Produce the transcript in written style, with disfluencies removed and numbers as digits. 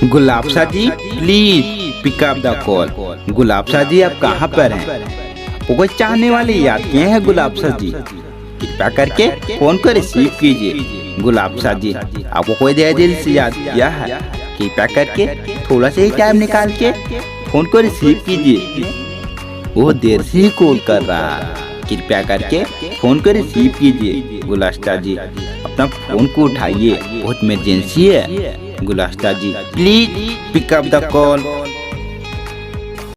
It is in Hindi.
Gulab Shah ji please pick up the call. Gulab Shah ji आप कहाँ पर हैं? वो कोई चाहने वाले याद किए हैं गुलाब शाह जी, कृपया करके फोन को रिसीव कीजिए। गुलाब शाह जी आपको कोई दिल से याद किया है, कृपया करके थोड़ा सा ही टाइम निकाल के फोन को रिसीव कीजिए। वो देर से ही कॉल कर रहा है, कृपया करके फोन को रिसीव कीजिए। गुलाब शाह जी अपना फोन को उठाइए, बहुत इमरजेंसी है। Gulab Shah ji please pick up the call.